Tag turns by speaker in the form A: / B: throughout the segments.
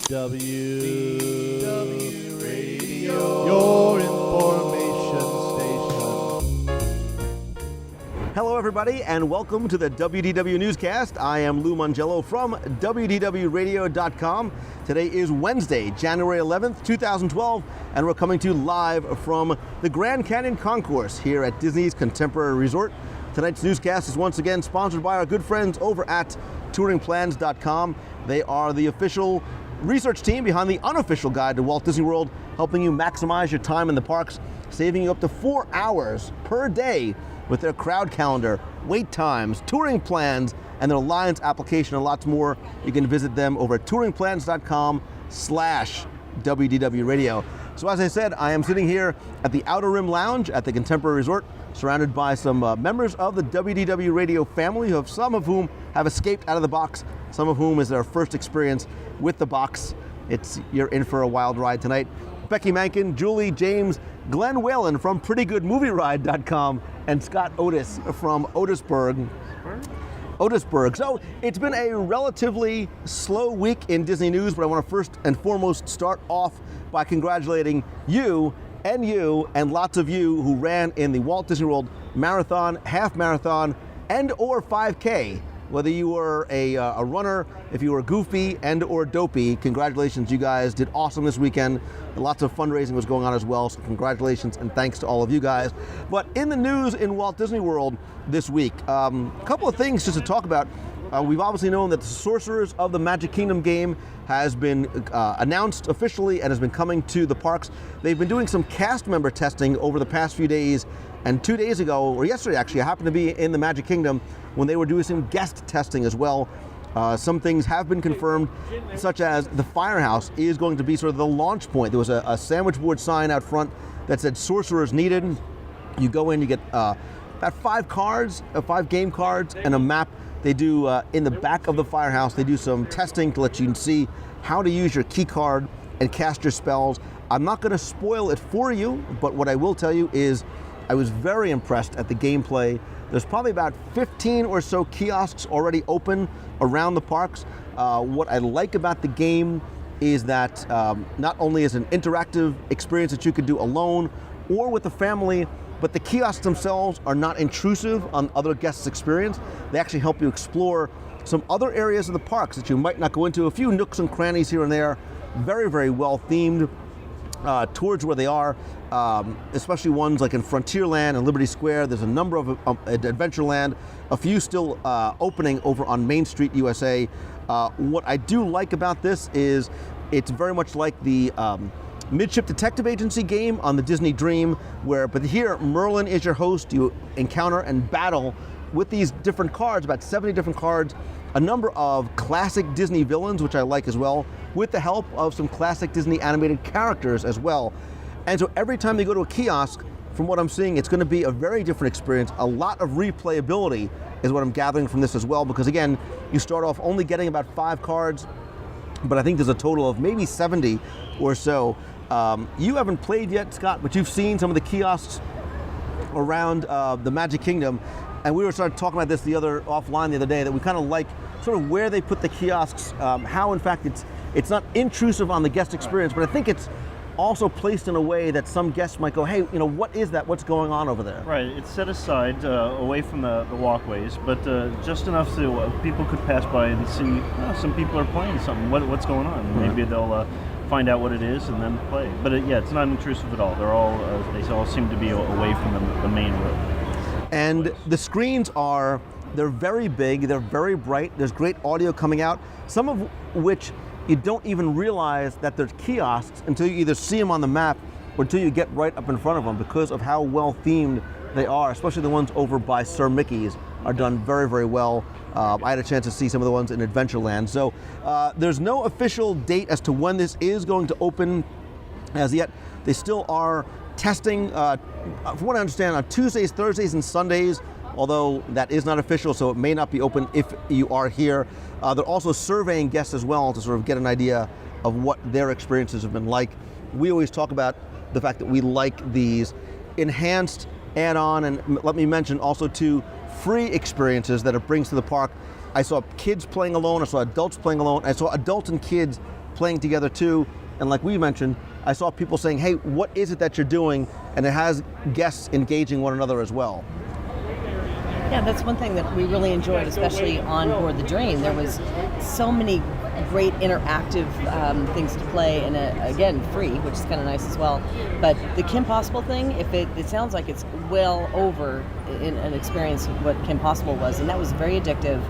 A: WDW Radio, your information station.
B: Hello everybody and welcome to the WDW Newscast. I am Lou Mongello from WDWRadio.com. Today is Wednesday, January 11th, 2012, and we're coming to you live from the Grand Canyon Concourse here at Disney's Contemporary Resort. Tonight's newscast is once again sponsored by our good friends over at touringplans.com. They are the official research team behind the unofficial guide to Walt Disney World, helping you maximize your time in the parks, saving you up to 4 hours per day with their crowd calendar, wait times, touring plans, and their Alliance application and lots more. You can visit them over at touringplans.com/WDW Radio. So as I said, I am sitting here at the Outer Rim Lounge at the Contemporary Resort, surrounded by some members of the WDW Radio family, some of whom have escaped out of the box, some of whom is their first experience with the box. You're in for a wild ride tonight. Becky Mankin, Julie, James, Glenn Whalen from PrettyGoodMovieRide.com, and Scott Otis from Otisburg. So it's been a relatively slow week in Disney news, but I want to first and foremost start off by congratulating you and lots of you who ran in the Walt Disney World Marathon, Half Marathon, and or 5K. Whether you were a runner, if you were goofy and or dopey, congratulations, you guys did awesome this weekend. Lots of fundraising was going on as well, so congratulations and thanks to all of you guys. But in the news in Walt Disney World this week, a couple of things just to talk about. We've obviously known that the Sorcerers of the Magic Kingdom game has been announced officially and has been coming to the parks. They've been doing some cast member testing over the past few days, and 2 days ago, or yesterday actually, I happened to be in the Magic Kingdom when they were doing some guest testing as well. Some things have been confirmed, such as the Firehouse is going to be sort of the launch point. There was a sandwich board sign out front that said Sorcerers needed. You go in, you get about 5 game cards and a map. They do, in the back of the Firehouse, they do some testing to let you see how to use your key card and cast your spells. I'm not going to spoil it for you, but what I will tell you is I was very impressed at the gameplay. There's probably about 15 or so kiosks already open around the parks. What I like about the game is that not only is it an interactive experience that you could do alone or with the family, but the kiosks themselves are not intrusive on other guests' experience. They actually help you explore some other areas of the parks that you might not go into, a few nooks and crannies here and there. Very, very well themed towards where they are, especially ones like in Frontierland and Liberty Square. There's a number of at Adventureland, a few still opening over on Main Street, USA. What I do like about this is it's very much like the Midship Detective Agency game on the Disney Dream, but here Merlin is your host. You encounter and battle with these different cards, about 70 different cards, a number of classic Disney villains, which I like as well, with the help of some classic Disney animated characters as well. And so every time you go to a kiosk, from what I'm seeing, it's going to be a very different experience. A lot of replayability is what I'm gathering from this as well, because again, you start off only getting about 5 cards, but I think there's a total of maybe 70 or so. You haven't played yet, Scott, but you've seen some of the kiosks around the Magic Kingdom, and we were started talking about this offline the other day, that we kind of like sort of where they put the kiosks, how in fact it's not intrusive on the guest experience, but I think it's also placed in a way that some guests might go, hey, what is that? What's going on over there?
C: Right, it's set aside away from the walkways, but just enough so people could pass by and see, some people are playing something. What's going on?
B: Right.
C: Maybe they'll find out what it is and then play. But it's not intrusive at all. They all seem to be away from the main road.
B: And the screens they're very big, they're very bright, there's great audio coming out, some of which you don't even realize that they're kiosks until you either see them on the map or until you get right up in front of them, because of how well themed they are, especially the ones over by Sir Mickey's are done very, very well. I had a chance to see some of the ones in Adventureland. So there's no official date as to when this is going to open as yet. They still are testing, from what I understand, on Tuesdays, Thursdays, and Sundays, although that is not official, so it may not be open if you are here. They're also surveying guests as well to sort of get an idea of what their experiences have been like. We always talk about the fact that we like these enhanced add-on, and let me mention also 2 free experiences that it brings to the park. I saw kids playing alone, I saw adults playing alone, I saw adults and kids playing together too. And like we mentioned, I saw people saying, hey, what is it that you're doing? And it has guests engaging one another as well.
D: Yeah, that's one thing that we really enjoyed, especially on board the Dream. There was so many great interactive things to play, and again, free, which is kind of nice as well. But the Kim Possible thing, it sounds like it's well over in an experience of what Kim Possible was, and that was very addictive.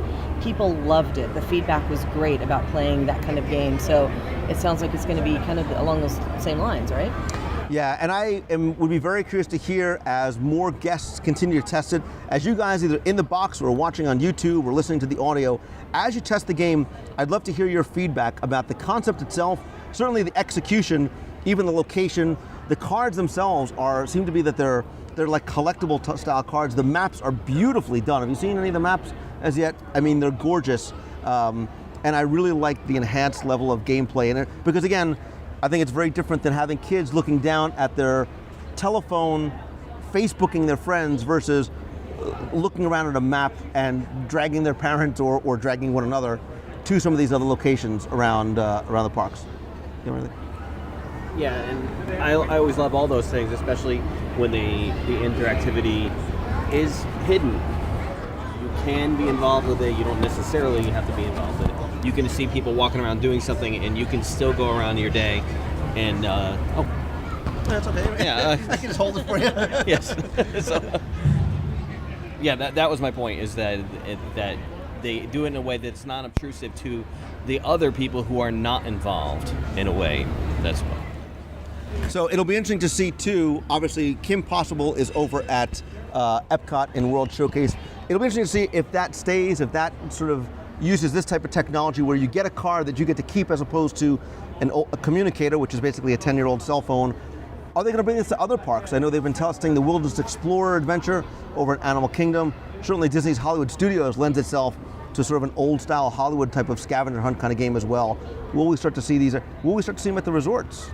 D: People loved it. The feedback was great about playing that kind of game. So it sounds like it's going to be kind of along those same lines, right?
B: Yeah, and would be very curious to hear as more guests continue to test it, as you guys either in the box or watching on YouTube or listening to the audio, as you test the game, I'd love to hear your feedback about the concept itself, certainly the execution, even the location. The cards themselves seem to be that they're like collectible style cards. The maps are beautifully done. Have you seen any of the maps as yet? I mean, they're gorgeous. And I really like the enhanced level of gameplay in it, because again, I think it's very different than having kids looking down at their telephone, Facebooking their friends versus looking around at a map and dragging their parents or dragging one another to some of these other locations around the parks. You know,
E: yeah, and I always love all those things, especially when the interactivity is hidden. You can be involved with it. You don't necessarily have to be involved with it. You can see people walking around doing something, and you can still go around your day. And
B: that's okay.
E: Yeah,
B: I can just hold it for you.
E: Yes. So, yeah, that was my point. Is that they do it in a way that's not obtrusive to the other people who are not involved in a way. That's what.
B: So it'll be interesting to see too. Obviously, Kim Possible is over at Epcot in World Showcase. It'll be interesting to see if that stays, if that sort of uses this type of technology where you get a card that you get to keep as opposed to a communicator, which is basically a 10-year-old cell phone. Are they going to bring this to other parks? I know they've been testing the Wilderness Explorer adventure over at Animal Kingdom. Certainly Disney's Hollywood Studios lends itself to sort of an old-style Hollywood type of scavenger hunt kind of game as well. Will we start to see these? Will we start to see them at the resorts?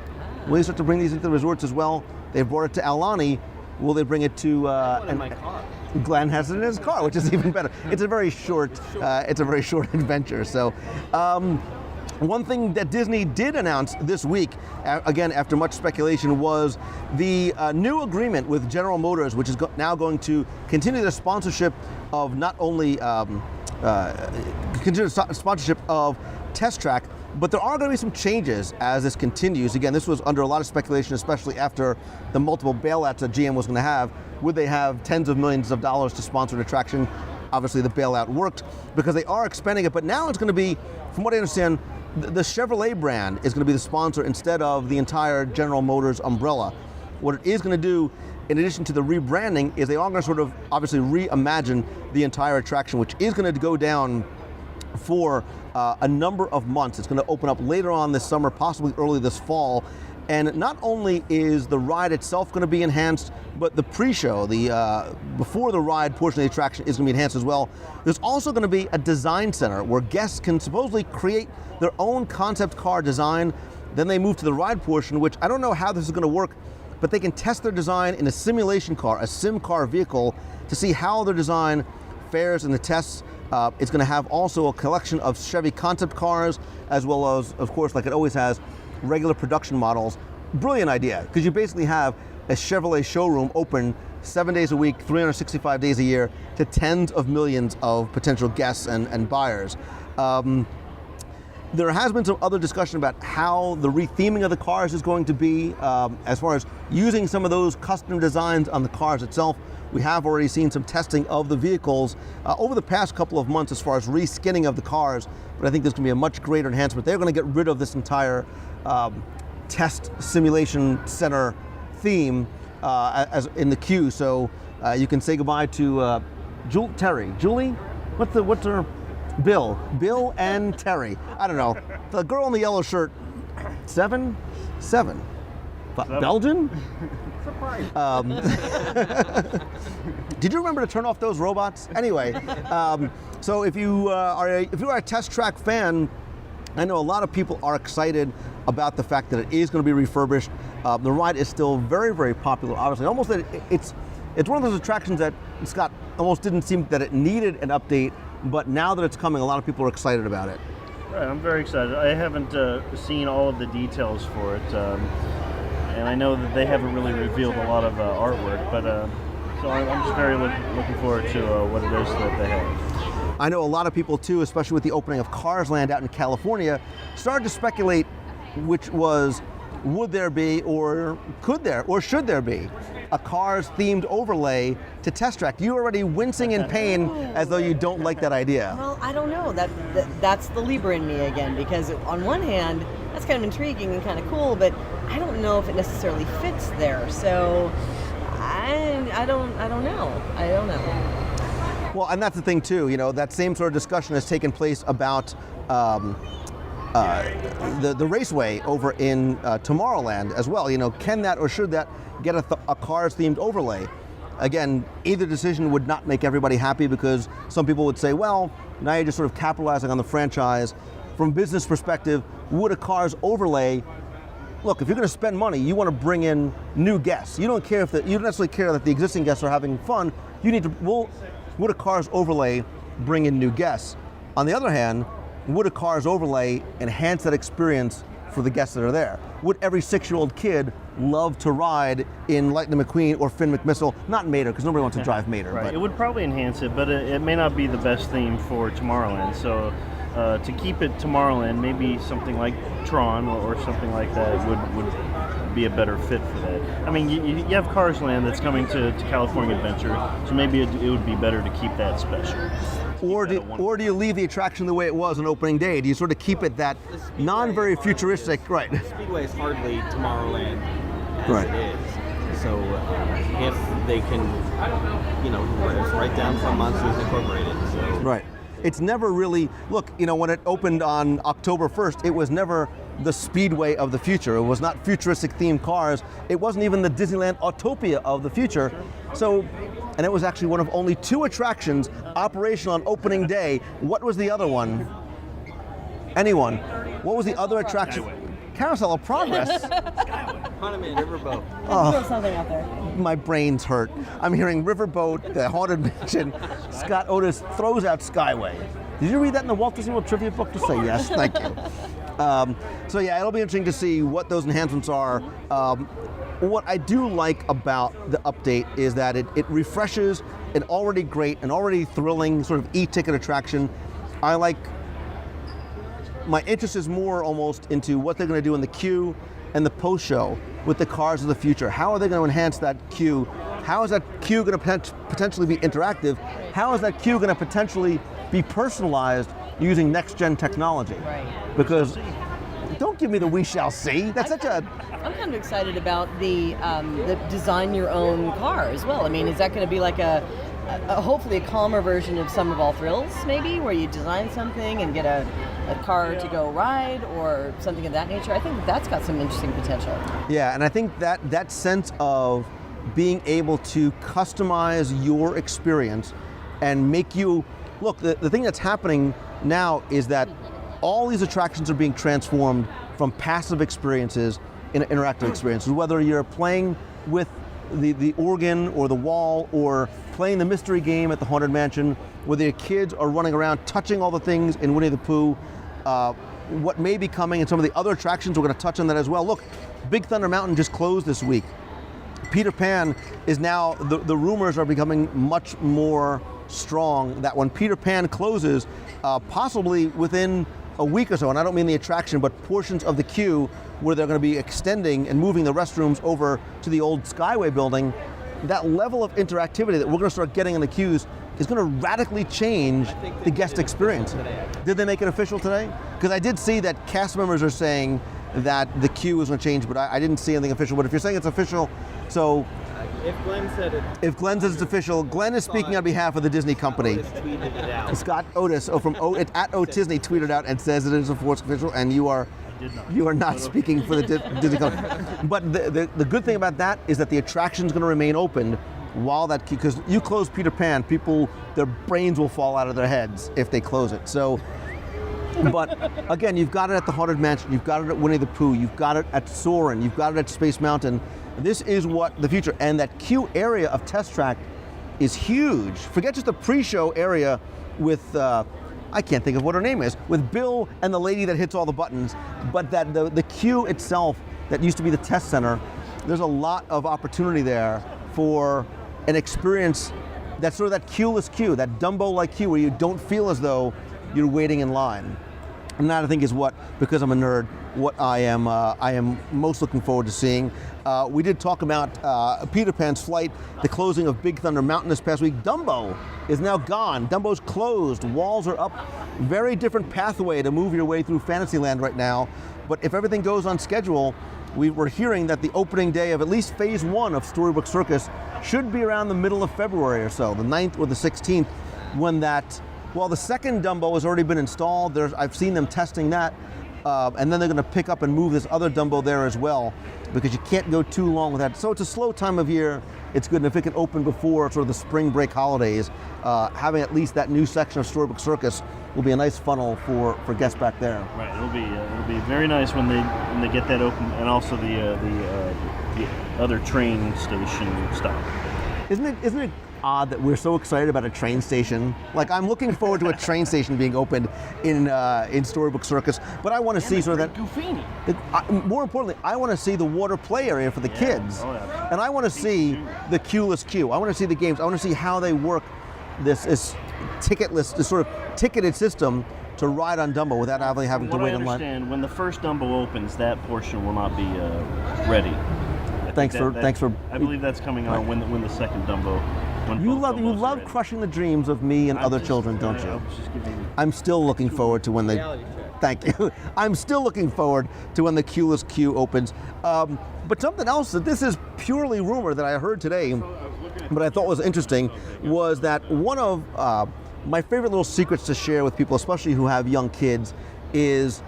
B: Will they start to bring these into the resorts as well? They've brought it to Aulani. Will they bring it to?
E: In my car.
B: Glenn has it in his car, which is even better. It's a very short. It's a very short adventure. So, one thing that Disney did announce this week, again after much speculation, was the new agreement with General Motors, which is now going to continue the sponsorship of not only continue the sponsorship of Test Track, but there are going to be some changes as this continues. Again, this was under a lot of speculation, especially after the multiple bailouts that GM was going to have. Would they have tens of millions of dollars to sponsor an attraction? Obviously, the bailout worked because they are expanding it, but now it's going to be, from what I understand, the Chevrolet brand is going to be the sponsor instead of the entire General Motors umbrella. What it is going to do, in addition to the rebranding, is they are going to sort of obviously reimagine the entire attraction, which is going to go down for a number of months. It's going to open up later on this summer, possibly early this fall. And not only is the ride itself going to be enhanced, but the pre-show, the before the ride portion of the attraction is going to be enhanced as well. There's also going to be a design center where guests can supposedly create their own concept car design. Then they move to the ride portion, which I don't know how this is going to work, but they can test their design in a simulation car, a sim car vehicle, to see how their design fares in the tests. It's going to have also a collection of Chevy concept cars, as well as, of course, like it always has, regular production models. Brilliant idea, because you basically have a Chevrolet showroom open 7 days a week, 365 days a year to tens of millions of potential guests and buyers. There has been some other discussion about how the retheming of the cars is going to be, as far as using some of those custom designs on the cars itself. We have already seen some testing of the vehicles over the past couple of months as far as reskinning of the cars, but I think there's going to be a much greater enhancement. They're going to get rid of this entire test simulation center theme as in the queue, so you can say goodbye to Julie? What's her? Bill and Terry. I don't know. The girl in the yellow shirt. Seven. Belgian?
A: Surprise.
B: Did you remember to turn off those robots? Anyway, so if you are a Test Track fan, I know a lot of people are excited about the fact that it is going to be refurbished. The ride is still very, very popular. Obviously, almost it's one of those attractions that, Scott, almost didn't seem that it needed an update, but now that it's coming, a lot of people are excited about it.
C: Right, I'm very excited. I haven't seen all of the details for it, and I know that they haven't really revealed a lot of artwork, but so I'm just very looking forward to what it is that they have.
B: I know a lot of people too, especially with the opening of Cars Land out in California, started to speculate which was, would there be, or could there, or should there be a Cars themed overlay to Test Track? You're already wincing in pain as though you don't like that idea.
D: Well, I don't know. That's the Libra in me again, because on one hand, that's kind of intriguing and kind of cool, but I don't know if it necessarily fits there. So I don't know. I don't know.
B: Well, and that's the thing too. You know, that same sort of discussion has taken place about the raceway over in Tomorrowland as well. You know, can that or should that get a Cars themed overlay? Again, either decision would not make everybody happy, because some people would say, well, now you're just sort of capitalizing on the franchise. From a business perspective, would a Cars overlay, look, if you're going to spend money, you want to bring in new guests. You don't care you don't necessarily care that the existing guests are having fun. You need to, would a Cars overlay bring in new guests? On the other hand, would a Cars overlay enhance that experience for the guests that are there? Would every 6-year-old kid love to ride in Lightning McQueen or Finn McMissile? Not Mater, because nobody wants to drive Mater.
C: Right.
B: But
C: It would probably enhance it, but it may not be the best theme for Tomorrowland. So to keep it Tomorrowland, maybe something like Tron or something like that would be a better fit for that. I mean, you have Cars Land that's coming to California Adventure, so maybe it would be better to keep that special.
B: Or do you leave the attraction the way it was on opening day? Do you sort of keep it that non-very futuristic, right?
E: Speedway is hardly Tomorrowland as
B: Right.
E: it is. So if they can, it's right down from Monsters Incorporated. So
B: Right. It's never really, look, you know, when it opened on October 1st, it was never the Speedway of the future. It was not futuristic themed cars. It wasn't even the Disneyland Autopia of the future. So, and it was actually one of only 2 attractions operational on opening day. What was the other one? Anyone? What was the other attraction? Carousel of Progress.
E: Haunted Riverboat.
D: Throw something out there.
B: My brain's hurt. I'm hearing Riverboat, the Haunted Mansion. Scott Otis throws out Skyway. Did you read that in the Walt Disney World Trivia book? Just say yes, thank you. So yeah, it'll be interesting to see what those enhancements are. What I do like about the update is that it refreshes an already great, an already thrilling sort of e-ticket attraction. My interest is more almost into what they're going to do in the queue and the post-show with the cars of the future. How are they going to enhance that queue? How is that queue going to potentially be interactive? How is that queue going to potentially be personalized using next-gen technology?
D: Right.
B: Because don't give me the we shall see. That's such a...
D: I'm kind of excited about the design your own car as well. I mean, is that going to be like a hopefully a calmer version of Summer of All Thrills, maybe, where you design something and get a car to go ride or something of that nature? I think that's got some interesting potential.
B: Yeah, and I think that sense of being able to customize your experience and make you, look, the thing that's happening now is that all these attractions are being transformed from passive experiences into interactive experiences, whether you're playing with the organ or the wall or playing the mystery game at the Haunted Mansion, whether your kids are running around touching all the things in Winnie the Pooh, what may be coming and some of the other attractions, we're going to touch on that as well. Look, Big Thunder Mountain just closed this week. Peter Pan is now, the rumors are becoming much more strong that when Peter Pan closes, possibly within a week or so, and I don't mean the attraction, but portions of the queue where they're going to be extending and moving the restrooms over to the old Skyway building, that level of interactivity that we're going to start getting in the queues is going to radically change the guest experience. Did they make it official today? Because I did see that cast members are saying that the queue is going to change, but I didn't see anything official. But if you're saying it's official, so...
E: If Glenn said it.
B: If Glenn says it's official, Glenn is speaking on behalf of the Disney company.
E: Tweeted it out.
B: Scott Otis from at Otisney tweeted out and says it is official, and you are not speaking for the Disney company. But the good thing about that is that the attraction is going to remain open while that, because you close Peter Pan, people, their brains will fall out of their heads if they close it. So, but again, you've got it at the Haunted Mansion, you've got it at Winnie the Pooh, you've got it at Soarin', you've got it at Space Mountain. This is what the future, and that queue area of Test Track is huge. Forget just the pre-show area with I can't think of what her name is, with Bill and the lady that hits all the buttons, but that the queue itself that used to be the test center, there's a lot of opportunity there for an experience that's sort of that queue-less queue, that Dumbo-like queue where you don't feel as though you're waiting in line. And that, I think, is what, because I'm a nerd, what I am most looking forward to seeing. We did talk about Peter Pan's Flight, the closing of Big Thunder Mountain this past week. Dumbo is now gone. Dumbo's closed. Walls are up. Very different pathway to move your way through Fantasyland right now. But if everything goes on schedule, we were hearing that the opening day of at least phase 1 of Storybook Circus should be around the middle of February or so, the 9th or the 16th, when that, well, the second Dumbo has already been installed. I've seen them testing that, and then they're going to pick up and move this other Dumbo there as well, because you can't go too long with that. So it's a slow time of year. It's good, and if it can open before sort of the spring break holidays, having at least that new section of Storybook Circus will be a nice funnel for guests back there.
C: Right, it'll be very nice when they get that open, and also the other train station stop.
B: Isn't it odd that we're so excited about a train station? Like, I'm looking forward to a train station being opened in Storybook Circus, but I want to see sort of that.
E: Goofini.
B: More importantly, I want to see the water play area for the kids, and I want to see the queue-less queue. I want to see the games. I want to see how they work this ticketless, this sort of ticketed system to ride on Dumbo without having to wait in line.
C: I understand, when the first Dumbo opens, that portion will not be ready.
B: Thanks for.
C: I believe that's coming on when the second Dumbo.
B: You love crushing the dreams of me and other children, don't you? I'm still looking forward to when they. Thank you. I'm still looking forward to when the queue-less queue opens. But something else that this is purely rumor that I heard today, but I thought was interesting, was that one of my favorite little secrets to share with people, especially who have young kids, is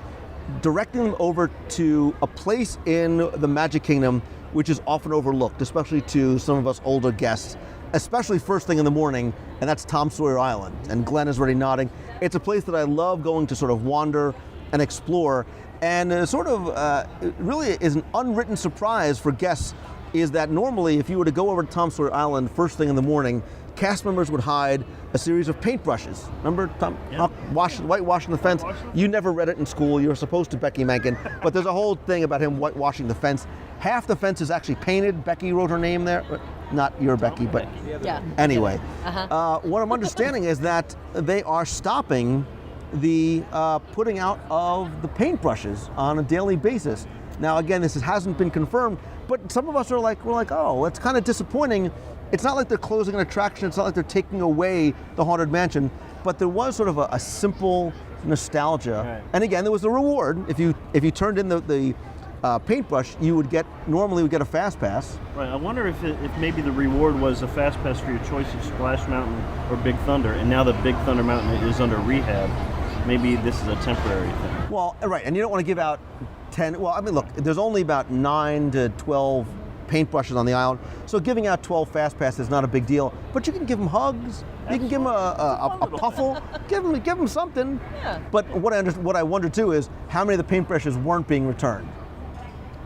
B: directing them over to a place in the Magic Kingdom which is often overlooked, especially to some of us older guests, especially first thing in the morning, and that's Tom Sawyer Island. And Glenn is already nodding. It's a place that I love going to sort of wander and explore, and it really is an unwritten surprise for guests, is that normally if you were to go over to Tom Sawyer Island first thing in the morning, cast members would hide a series of paintbrushes. Remember, Tom?
C: Yeah.
B: Whitewashing the fence. You never read it in school. You were supposed to, Becky Menken. But there's a whole thing about him whitewashing the fence. Half the fence is actually painted. Becky wrote her name there. Not your Becky, but
D: Yeah.
B: anyway. What I'm understanding is that they are stopping the putting out of the paintbrushes on a daily basis. Now, again, this hasn't been confirmed, but some of us are like, oh, it's kind of disappointing. It's not like they're closing an attraction. It's not like they're taking away the Haunted Mansion, but there was sort of a simple nostalgia.
C: Right.
B: And again, there was a reward. If you turned in the paintbrush, you would get a fast pass.
C: Right. I wonder if maybe the reward was a fast pass for your choice of Splash Mountain or Big Thunder, and now that Big Thunder Mountain is under rehab, maybe this is a temporary thing.
B: Well, right, and you don't want to give out 10. Well, I mean, look, there's only about 9 to 12 paintbrushes on the island, so giving out 12 fast passes is not a big deal. But you can give them hugs. You can give them a puffle. give them something.
D: Yeah.
B: But what I wonder too is how many of the paintbrushes weren't being returned.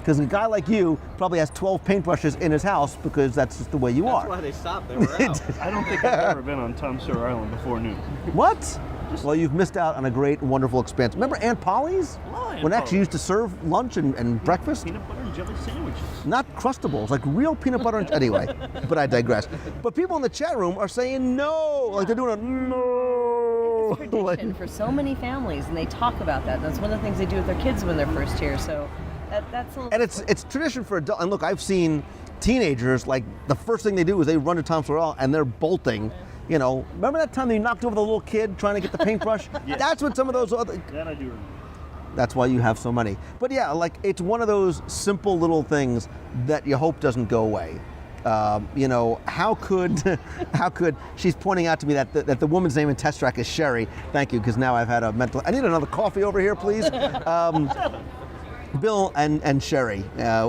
B: Because a guy like you probably has 12 paintbrushes in his house because that's just the way you are.
E: That's why they stopped. They were out.
C: I don't think I've ever been on Tom Sawyer Island before noon.
B: What? Well, you've missed out on a great, wonderful experience. Remember Aunt Polly's?
C: Oh, Aunt
B: when actually
C: Polly.
B: used to serve lunch and breakfast?
C: Peanut butter and jelly sandwiches.
B: Not Crustables, like real peanut butter. Anyway, but I digress. But people in the chat room are saying no, like they're doing a no.
D: It's a tradition for so many families, and they talk about that. That's one of the things they do with their kids when they're first here. So that's a little.
B: And it's tradition for adults. And look, I've seen teenagers, like the first thing they do is they run to Tom Sawyer Island and they're bolting. You know, remember that time they knocked over the little kid trying to get the paintbrush?
C: Yeah.
B: That's what some of those other.
C: That I do remember.
B: That's why you have so many. But yeah, like it's one of those simple little things that you hope doesn't go away. You know, how could she's pointing out to me that the woman's name in Test Track is Sherry. Thank you, because now I've had a mental. I need another coffee over here, please. Bill and Sherry,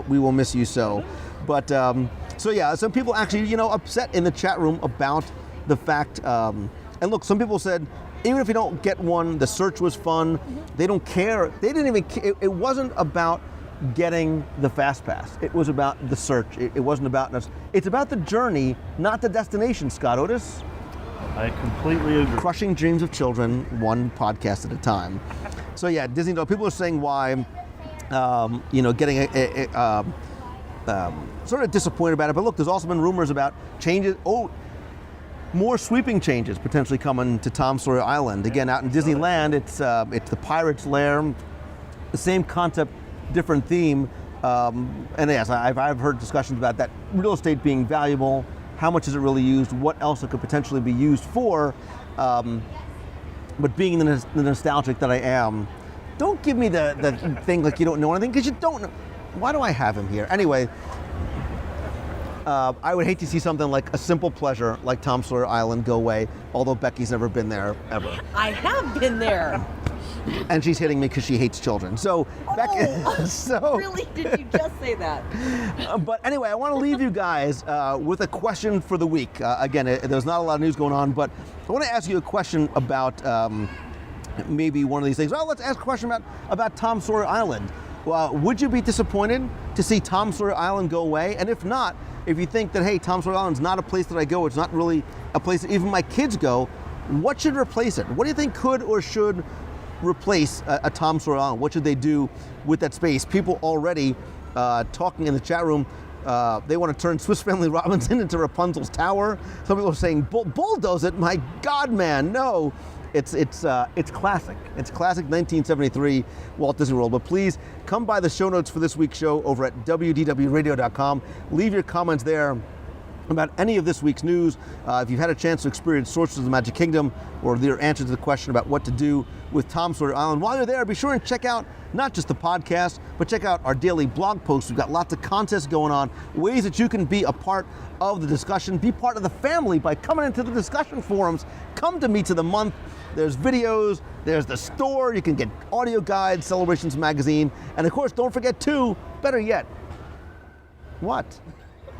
B: we will miss you so. But so yeah, some people actually, upset in the chat room about the fact. And look, some people said, even if you don't get one, the search was fun. They don't care. They didn't even care. It wasn't about getting the fast pass. It was about the search. It wasn't about us. It's about the journey, not the destination, Scott Otis.
C: I completely agree.
B: Crushing dreams of children, one podcast at a time. So yeah, Disney. People are saying why, getting sort of disappointed about it. But look, there's also been rumors about changes. More sweeping changes potentially coming to Tom Sawyer Island. Again, out in Disneyland, it's the Pirates' Lair, the same concept, different theme. And yes, I've heard discussions about that real estate being valuable. How much is it really used? What else it could potentially be used for? But being the nostalgic that I am, don't give me the thing like you don't know anything, because you don't know. Why do I have him here? Anyway, I would hate to see something like a simple pleasure like Tom Sawyer Island go away, although Becky's never been there ever.
D: I have been there.
B: And she's hitting me because she hates children. So,
D: Really? Did you just say that?
B: But anyway, I want to leave you guys with a question for the week. Again, there's not a lot of news going on, but I want to ask you a question about maybe one of these things. Well, let's ask a question about Tom Sawyer Island. Would you be disappointed to see Tom Sawyer Island go away? And if not, if you think that, hey, Tom Sawyer Island's not a place that I go, it's not really a place that even my kids go, what should replace it? What do you think could or should replace a Tom Sawyer Island? What should they do with that space? People already talking in the chat room, they want to turn Swiss Family Robinson into Rapunzel's Tower. Some people are saying, bulldoze it. My God, man, no. It's classic. It's classic 1973 Walt Disney World. But please come by the show notes for this week's show over at WDWRadio.com. Leave your comments there about any of this week's news. If you've had a chance to experience Sorcerers of the Magic Kingdom, or their answer to the question about what to do with Tom Sawyer Island, while you're there, be sure and check out not just the podcast, but check out our daily blog posts. We've got lots of contests going on, ways that you can be a part of the discussion, be part of the family by coming into the discussion forums. Come to Meets of the Month. There's videos, there's the store, you can get audio guides, Celebrations magazine, and of course, don't forget too, better yet, what?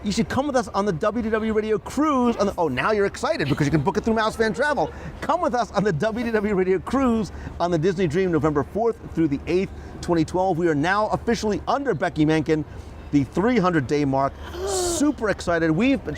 B: You should come with us on the WDW Radio Cruise. Now you're excited because you can book it through Mouse Fan Travel. Come with us on the WDW Radio Cruise on the Disney Dream, November 4th through the 8th, 2012. We are now officially under Becky Menken, the 300-day mark. Super excited. We've been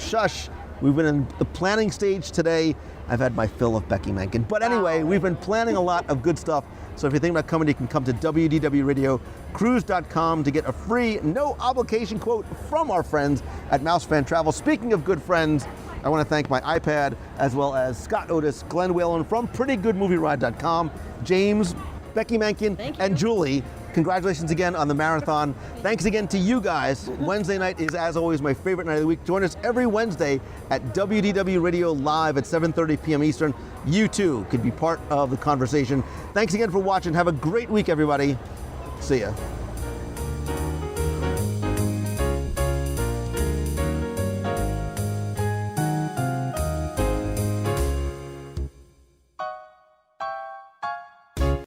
B: in the planning stage today. I've had my fill of Becky Menken. But anyway, we've been planning a lot of good stuff. So if you're thinking about coming, you can come to WDWRadiocruise.com to get a free, no obligation quote from our friends at Mouse Fan Travel. Speaking of good friends, I want to thank my iPad, as well as Scott Otis, Glenn Whalen from PrettyGoodMovieRide.com, James, Becky Menken, and Julie. Congratulations again on the marathon. Thanks again to you guys. Wednesday night is, as always, my favorite night of the week. Join us every Wednesday at WDW Radio Live at 7:30 p.m. Eastern. You too could be part of the conversation. Thanks again for watching. Have a great week, everybody. See ya.